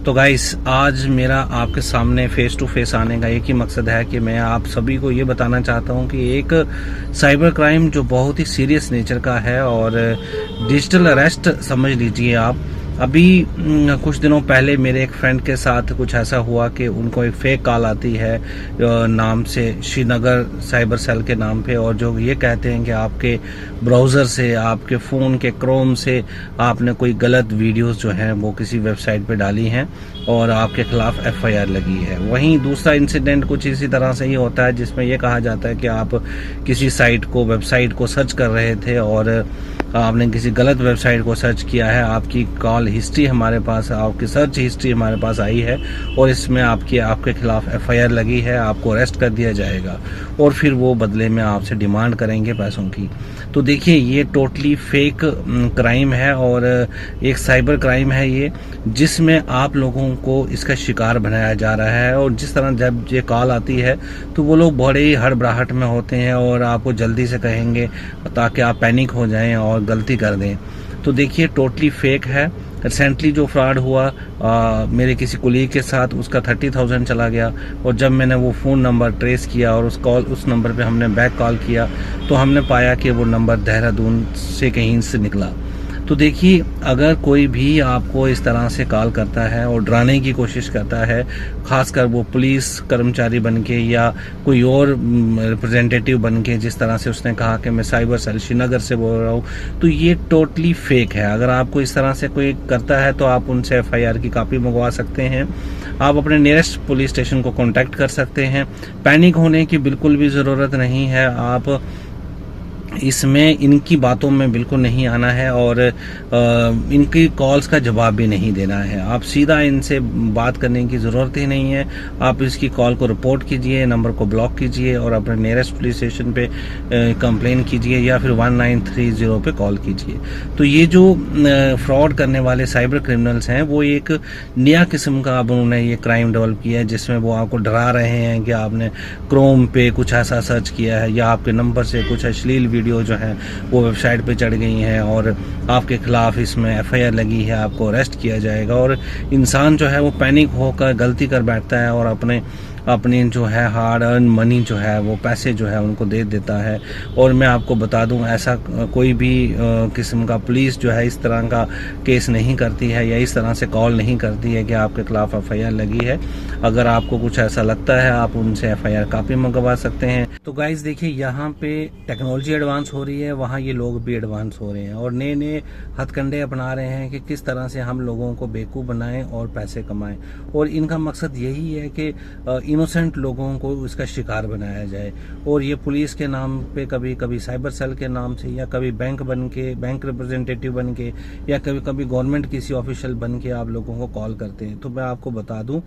तो गाइस आज मेरा आपके सामने फेस टू फेस आने का एक ही मकसद है कि मैं आप सभी को ये बताना चाहता हूँ कि एक साइबर क्राइम जो बहुत ही सीरियस नेचर का है और डिजिटल अरेस्ट समझ लीजिए आप। अभी कुछ दिनों पहले मेरे एक फ्रेंड के साथ कुछ ऐसा हुआ कि उनको एक फेक कॉल आती है नाम से, श्रीनगर साइबर सेल के नाम पे, और जो ये कहते हैं कि आपके ब्राउज़र से, आपके फ़ोन के क्रोम से आपने कोई गलत वीडियोस जो हैं वो किसी वेबसाइट पे डाली हैं और आपके खिलाफ एफआईआर लगी है। वहीं दूसरा इंसिडेंट कुछ इसी तरह से ही होता है जिसमें यह कहा जाता है कि आप किसी साइट को, वेबसाइट को सर्च कर रहे थे और आपने किसी गलत वेबसाइट को सर्च किया है, आपकी कॉल हिस्ट्री हमारे पास, आपकी सर्च हिस्ट्री हमारे पास आई है और इसमें आपके खिलाफ एफआईआर लगी है, आपको अरेस्ट कर दिया जाएगा और फिर वो बदले में आपसे डिमांड करेंगे पैसों की। तो देखिए ये टोटली फेक क्राइम है और एक साइबर क्राइम है ये, जिसमें आप लोगों को इसका शिकार बनाया जा रहा है। और जिस तरह जब ये कॉल आती है तो वो लोग बड़े ही हड़बड़ाहट में होते हैं और आपको जल्दी से कहेंगे ताकि आप पैनिक हो जाएं और गलती कर दें। तो देखिए टोटली फेक है। रिसेंटली जो फ्रॉड हुआ मेरे किसी कुलीग के साथ, उसका 30,000 चला गया और जब मैंने वो फ़ोन नंबर ट्रेस किया और उस नंबर पे हमने बैक कॉल किया तो हमने पाया कि वो नंबर देहरादून से कहीं से निकला। तो देखिए अगर कोई भी आपको इस तरह से कॉल करता है और डराने की कोशिश करता है, खासकर वो पुलिस कर्मचारी बनके या कोई और रिप्रेजेंटेटिव बनके, जिस तरह से उसने कहा कि मैं साइबर सेल श्रीनगर से बोल रहा हूँ, तो ये टोटली फेक है। अगर आपको इस तरह से कोई करता है तो आप उनसे एफआईआर की कॉपी मंगवा सकते हैं। आप अपने नियरेस्ट पुलिस स्टेशन को कांटेक्ट कर सकते हैं। पैनिक होने की बिल्कुल भी ज़रूरत नहीं है। आप इसमें इनकी बातों में बिल्कुल नहीं आना है और इनकी कॉल्स का जवाब भी नहीं देना है। आप सीधा इनसे बात करने की ज़रूरत ही नहीं है। आप इसकी कॉल को रिपोर्ट कीजिए, नंबर को ब्लॉक कीजिए और अपने नियरेस्ट पुलिस स्टेशन पे कंप्लेन कीजिए या फिर 1930 पे कॉल कीजिए। तो ये जो फ्रॉड करने वाले साइबर क्रिमिनल्स हैं वो एक नया किस्म का अब उन्होंने ये क्राइम डेवलप किया है, जिसमें वो आपको डरा रहे हैं कि आपने क्रोम पे कुछ ऐसा सर्च किया है या आपके नंबर से कुछ अश्लील वीडियो जो है वो वेबसाइट पे चढ़ गई हैं और आपके खिलाफ इसमें एफआईआर लगी है, आपको अरेस्ट किया जाएगा। और इंसान जो है वो पैनिक होकर गलती कर बैठता है और अपनी जो है हार्ड अर्न मनी जो है वो पैसे जो है उनको दे देता है। और मैं आपको बता दूं ऐसा कोई भी किस्म का पुलिस जो है इस तरह का केस नहीं करती है या इस तरह से कॉल नहीं करती है कि आपके खिलाफ एफआईआर लगी है। अगर आपको कुछ ऐसा लगता है आप उनसे एफआईआर कॉपी मंगवा सकते हैं। तो गाइस देखिए यहाँ पे टेक्नोलॉजी एडवांस हो रही है, वहाँ ये लोग भी एडवांस हो रहे हैं और नए नए हथकंडे अपना रहे हैं कि किस तरह से हम लोगों को बेवकूफ़ बनाएं और पैसे कमाएं। और इनका मकसद यही है कि इनोसेंट लोगों को इसका शिकार बनाया जाए। और ये पुलिस के नाम पे, कभी कभी साइबर सेल के नाम से, या कभी बैंक रिप्रेजेंटेटिव बन के, या कभी कभी गवर्नमेंट किसी ऑफिशियल बन के आप लोगों को कॉल करते हैं। तो मैं आपको बता दूं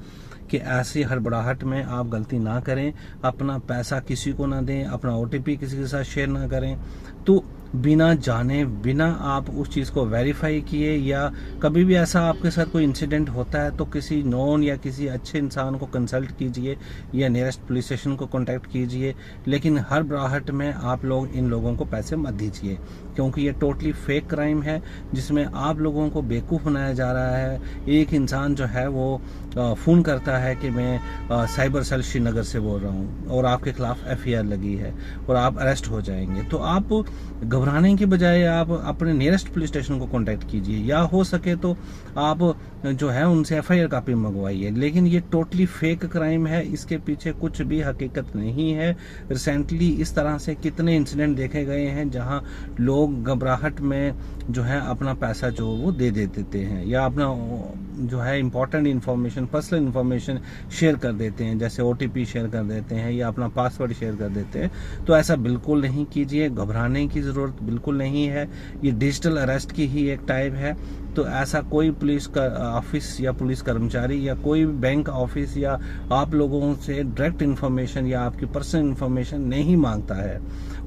कि ऐसी हड़बड़ाहट में आप गलती ना करें, अपना पैसा किसी को ना दें, अपना ओटीपी किसी के साथ शेयर ना करें। तो बिना जाने, बिना आप उस चीज़ को वेरीफाई किए, या कभी भी ऐसा आपके साथ कोई इंसिडेंट होता है तो किसी नॉन या किसी अच्छे इंसान को कंसल्ट कीजिए या नियरेस्ट पुलिस स्टेशन को कांटेक्ट कीजिए। लेकिन हर बराहट में आप लोग इन लोगों को पैसे मत दीजिए, क्योंकि ये टोटली फेक क्राइम है जिसमें आप लोगों को बेवकूफ़ बनाया जा रहा है। एक इंसान जो है वो फ़ोन करता है कि मैं साइबर सेल श्रीनगर से बोल रहा हूँ और आपके खिलाफ एफआईआर लगी है और आप अरेस्ट हो जाएंगे। तो आप घबराने की बजाय आप अपने नियरेस्ट पुलिस स्टेशन को कांटेक्ट कीजिए, या हो सके तो आप जो है उनसे एफआईआर कॉपी मंगवाइए। लेकिन ये टोटली फेक क्राइम है, इसके पीछे कुछ भी हकीकत नहीं है। रिसेंटली इस तरह से कितने इंसिडेंट देखे गए हैं जहां लोग घबराहट में जो है अपना पैसा जो वो दे देते हैं या अपना जो है important information, personal information share कर देते हैं, जैसे ओटीपी शेयर कर देते हैं या अपना पासवर्ड शेयर कर देते हैं। तो ऐसा बिल्कुल नहीं कीजिए, घबराने की ज़रूरत बिल्कुल नहीं है। ये डिजिटल अरेस्ट की ही एक टाइप है। तो ऐसा कोई पुलिस का ऑफिस या पुलिस कर्मचारी या कोई बैंक ऑफिस या आप लोगों से डायरेक्ट इन्फॉर्मेशन या आपकी पर्सनल इन्फॉर्मेशन नहीं मांगता है।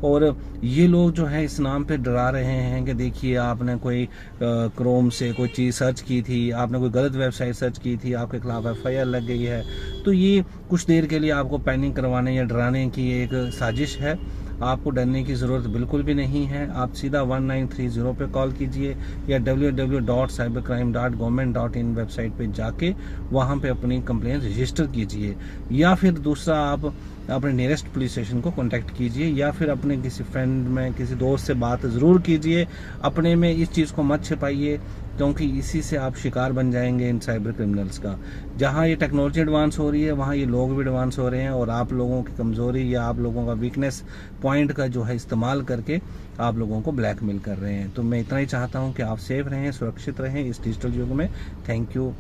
और ये लोग जो है इस नाम पे डरा रहे हैं कि देखिए आपने कोई क्रोम से कोई चीज़ सर्च की थी, आपने कोई गलत वेबसाइट सर्च की थी, आपके खिलाफ एफआईआर लग गई है। तो ये कुछ देर के लिए आपको पैनिक करवाने या डराने की एक साजिश है। आपको डरने की ज़रूरत बिल्कुल भी नहीं है। आप सीधा 1930 पे कॉल कीजिए या www.cybercrime.government.in वेबसाइट पे जाके वहाँ पे अपनी कंप्लेंट रजिस्टर कीजिए, या फिर दूसरा आप अपने नियरेस्ट पुलिस स्टेशन को कांटेक्ट कीजिए, या फिर अपने किसी फ्रेंड में किसी दोस्त से बात ज़रूर कीजिए। अपने में इस चीज़ को मत छिपाइए, क्योंकि इसी से आप शिकार बन जाएंगे इन साइबर क्रिमिनल्स का। जहाँ ये टेक्नोलॉजी एडवांस हो रही है वहाँ ये लोग भी एडवांस हो रहे हैं, और आप लोगों की कमज़ोरी या आप लोगों का वीकनेस पॉइंट का जो है इस्तेमाल करके आप लोगों को ब्लैकमेल कर रहे हैं। तो मैं इतना ही चाहता हूँ कि आप सेफ रहें, सुरक्षित रहें इस डिजिटल युग में। Thank you.